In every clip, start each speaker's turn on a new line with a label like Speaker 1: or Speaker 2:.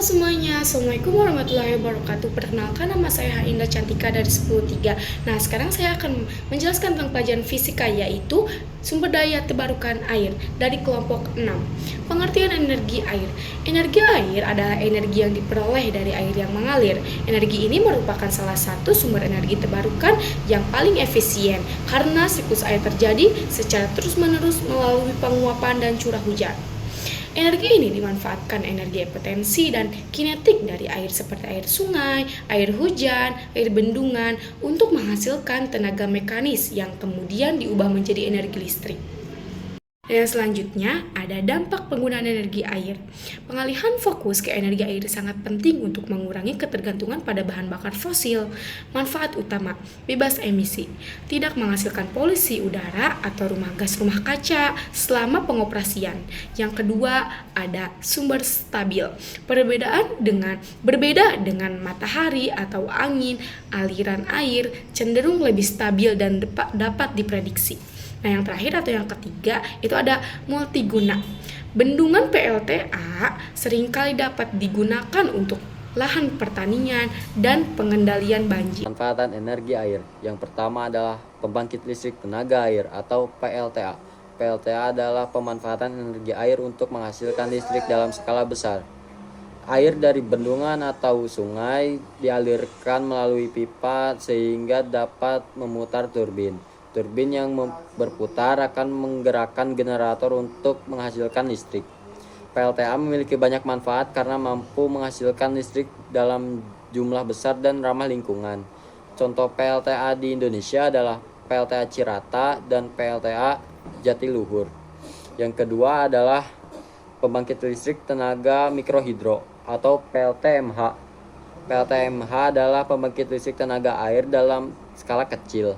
Speaker 1: semuanya, Assalamualaikum warahmatullahi wabarakatuh. Perkenalkan, nama saya Indah Cantika dari 10.3. Nah, sekarang saya akan menjelaskan tentang pelajaran fisika, yaitu sumber daya terbarukan air dari kelompok 6. Pengertian energi air. Energi air adalah energi yang diperoleh dari air yang mengalir. Energi ini merupakan salah satu sumber energi terbarukan yang paling efisien karena siklus air terjadi secara terus-menerus melalui penguapan dan curah hujan. Energi ini dimanfaatkan energi potensi dan kinetik dari air seperti air sungai, air hujan, air bendungan untuk menghasilkan tenaga mekanis yang kemudian diubah menjadi energi listrik. Dan selanjutnya ada dampak penggunaan energi air. Pengalihan fokus ke energi air sangat penting untuk mengurangi ketergantungan pada bahan bakar fosil. Manfaat utama, bebas emisi, tidak menghasilkan polusi udara atau gas rumah kaca selama pengoperasian. Yang kedua ada sumber stabil. Berbeda dengan matahari atau angin, aliran air cenderung lebih stabil dan dapat diprediksi. Nah, yang terakhir atau yang ketiga itu ada multiguna. Bendungan PLTA seringkali dapat digunakan untuk lahan pertanian dan pengendalian banjir.
Speaker 2: Manfaatan energi air. Yang pertama adalah pembangkit listrik tenaga air atau PLTA. PLTA adalah pemanfaatan energi air untuk menghasilkan listrik dalam skala besar. Air dari bendungan atau sungai dialirkan melalui pipa sehingga dapat memutar turbin. Turbin yang berputar akan menggerakkan generator untuk menghasilkan listrik. PLTA memiliki banyak manfaat karena mampu menghasilkan listrik dalam jumlah besar dan ramah lingkungan. Contoh PLTA di Indonesia adalah PLTA Cirata dan PLTA Jatiluhur. Yang kedua adalah pembangkit listrik tenaga mikrohidro atau PLTMH. PLTMH adalah pembangkit listrik tenaga air dalam skala kecil.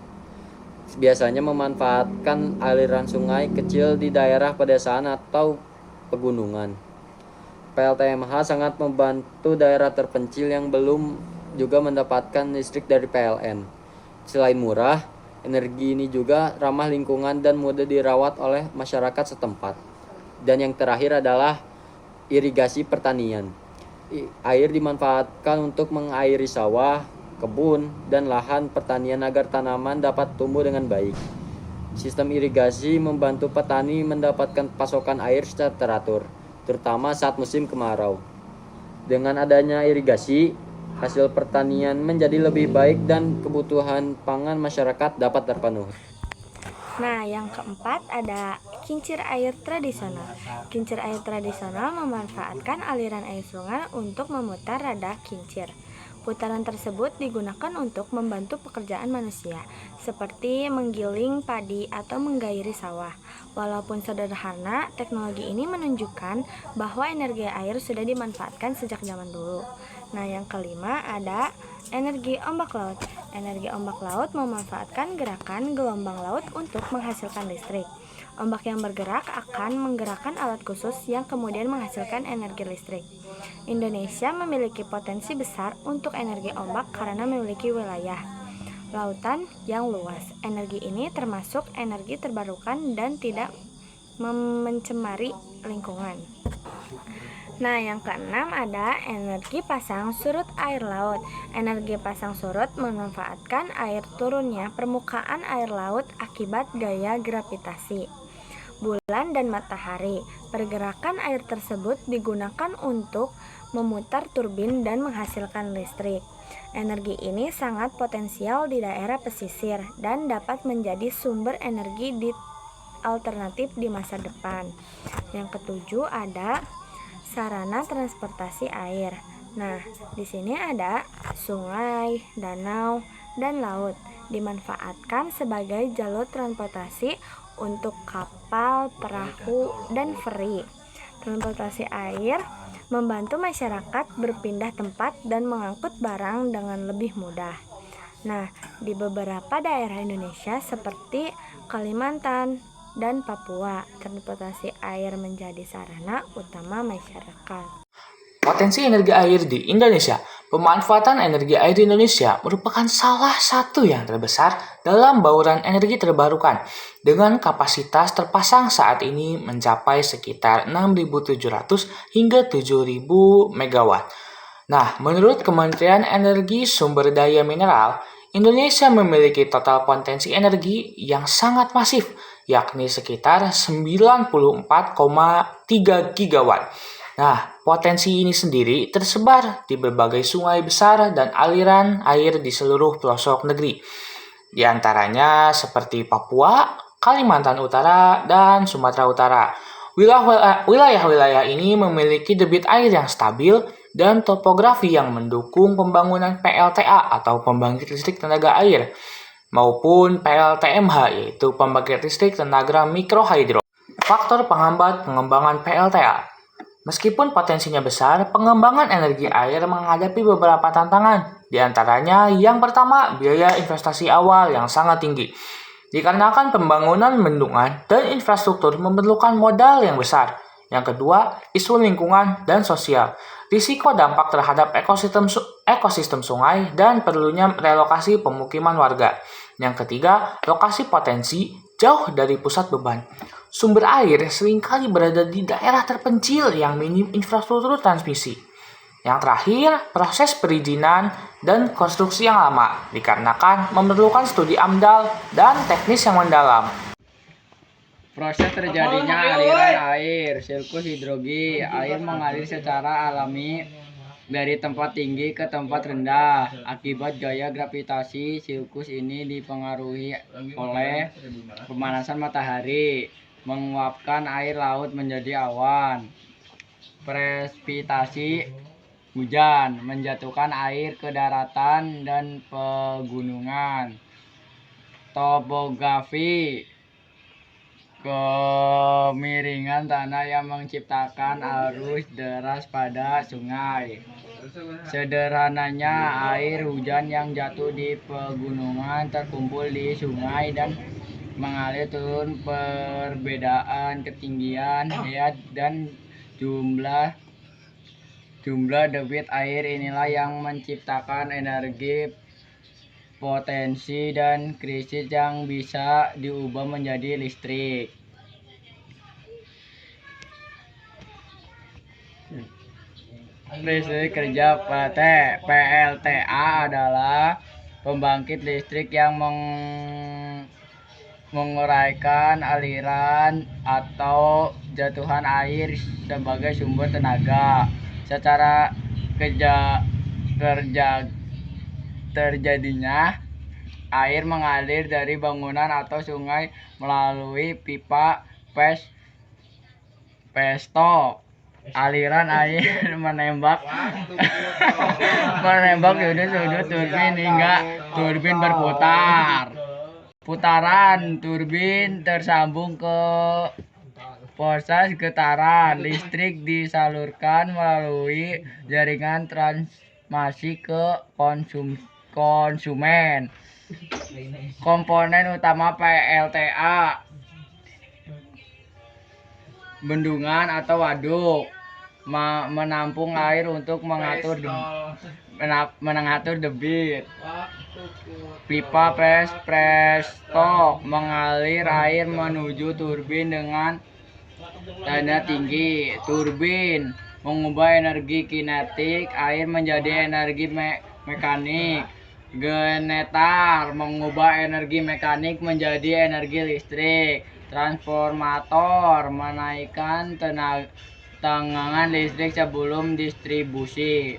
Speaker 2: Biasanya memanfaatkan aliran sungai kecil di daerah pedesaan atau pegunungan. PLTMH sangat membantu daerah terpencil yang belum juga mendapatkan listrik dari PLN. Selain murah, energi ini juga ramah lingkungan dan mudah dirawat oleh masyarakat setempat. Dan yang terakhir adalah irigasi pertanian. Air dimanfaatkan untuk mengairi sawah, kebun, dan lahan pertanian agar tanaman dapat tumbuh dengan baik. Sistem irigasi membantu petani mendapatkan pasokan air secara teratur, terutama saat musim kemarau. Dengan adanya irigasi, hasil pertanian menjadi lebih baik dan kebutuhan pangan masyarakat dapat terpenuhi.
Speaker 3: Nah, yang keempat ada kincir air tradisional. Kincir air tradisional memanfaatkan aliran air sungai untuk memutar roda kincir. Putaran tersebut digunakan untuk membantu pekerjaan manusia, seperti menggiling padi atau menggairi sawah. Walaupun sederhana, teknologi ini menunjukkan bahwa energi air sudah dimanfaatkan sejak zaman dulu. Nah, yang kelima ada energi ombak laut. Energi ombak laut memanfaatkan gerakan gelombang laut untuk menghasilkan listrik. Ombak yang bergerak akan menggerakkan alat khusus yang kemudian menghasilkan energi listrik. Indonesia memiliki potensi besar untuk energi ombak karena memiliki wilayah lautan yang luas. Energi ini termasuk energi terbarukan dan tidak mencemari lingkungan. Nah, yang keenam ada energi pasang surut air laut. Energi pasang surut memanfaatkan air turunnya permukaan air laut akibat gaya gravitasi bulan dan matahari. Pergerakan air tersebut digunakan untuk memutar turbin dan menghasilkan listrik. Energi ini sangat potensial di daerah pesisir dan dapat menjadi sumber energi alternatif di masa depan. Yang ketujuh ada sarana transportasi air. Nah, di sini ada sungai, danau, dan laut dimanfaatkan sebagai jalur transportasi untuk kapal, perahu, dan feri. Transportasi air membantu masyarakat berpindah tempat dan mengangkut barang dengan lebih mudah. Nah, di beberapa daerah Indonesia seperti Kalimantan dan Papua, transportasi air menjadi sarana utama masyarakat.
Speaker 4: Potensi energi air di Indonesia Pemanfaatan energi air di Indonesia merupakan salah satu yang terbesar dalam bauran energi terbarukan, dengan kapasitas terpasang saat ini mencapai sekitar 6.700 hingga 7.000 megawatt. Nah, menurut Kementerian Energi Sumber Daya Mineral, Indonesia memiliki total potensi energi yang sangat masif, yakni sekitar 94,3 gigawatt. Nah, potensi ini sendiri tersebar di berbagai sungai besar dan aliran air di seluruh pelosok negeri. Di antaranya seperti Papua, Kalimantan Utara, dan Sumatera Utara. Wilayah-wilayah ini memiliki debit air yang stabil dan topografi yang mendukung pembangunan PLTA atau pembangkit listrik tenaga air, maupun PLTMH yaitu pembangkit listrik tenaga mikrohidro. Faktor penghambat pengembangan PLTA. Meskipun potensinya besar, pengembangan energi air menghadapi beberapa tantangan. Di antaranya, yang pertama, biaya investasi awal yang sangat tinggi. Dikarenakan pembangunan bendungan dan infrastruktur memerlukan modal yang besar. Yang kedua, isu lingkungan dan sosial. Risiko dampak terhadap ekosistem sungai dan perlunya relokasi pemukiman warga. Yang ketiga, lokasi potensi jauh dari pusat beban. Sumber air seringkali berada di daerah terpencil yang minim infrastruktur transmisi. Yang terakhir, proses perizinan dan konstruksi yang lama, dikarenakan memerlukan studi AMDAL dan teknis yang mendalam.
Speaker 5: Proses terjadinya aliran air, sirkus hidrologi, air mengalir secara alami dari tempat tinggi ke tempat rendah. Akibat gaya gravitasi, sirkus ini dipengaruhi oleh pemanasan matahari, menguapkan air laut menjadi awan. Presipitasi hujan, menjatuhkan air ke daratan dan pegunungan. Topografi, kemiringan tanah yang menciptakan arus deras pada sungai. Sederhananya, air hujan yang jatuh di pegunungan terkumpul di sungai dan mengalir turun. Perbedaan ketinggian dan jumlah debit air inilah yang menciptakan energi potensi dan krisis yang bisa diubah menjadi listrik. Listrik kerja PLTA adalah pembangkit listrik yang menguraikan aliran atau jatuhan air sebagai sumber tenaga. Secara terjadinya air mengalir dari bangunan atau sungai melalui pipa pesto. Aliran air menembak sudut turbin hingga turbin berputar. Putaran turbin tersambung ke proses getaran. Listrik disalurkan melalui jaringan transmisi ke konsumen. Komponen utama PLTA: bendungan atau waduk, menampung air untuk mengatur debit. Pipa presto, mengalir air menuju turbin dengan tekanan tinggi. Turbin mengubah energi kinetik air menjadi energi mekanik. Generator mengubah energi mekanik menjadi energi listrik. Transformator menaikkan tegangan listrik sebelum distribusi.